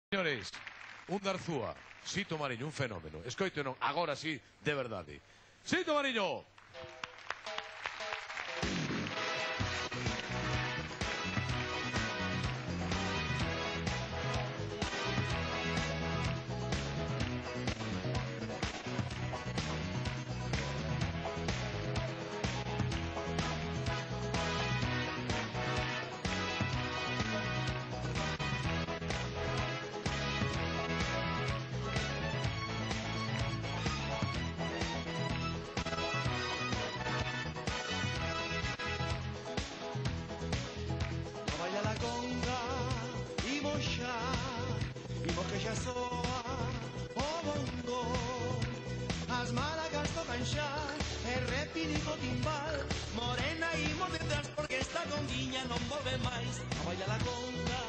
Señores, un Darzúa, Sito Mariño, un fenómeno. Escoiten agora sí, de verdade. Sito Mariño! La conga, imos que xa soa o bongo. As maracas tocan xa, e repinico timbal. Morena imos detrás porque esta conguiña non volve máis. A baila la conga,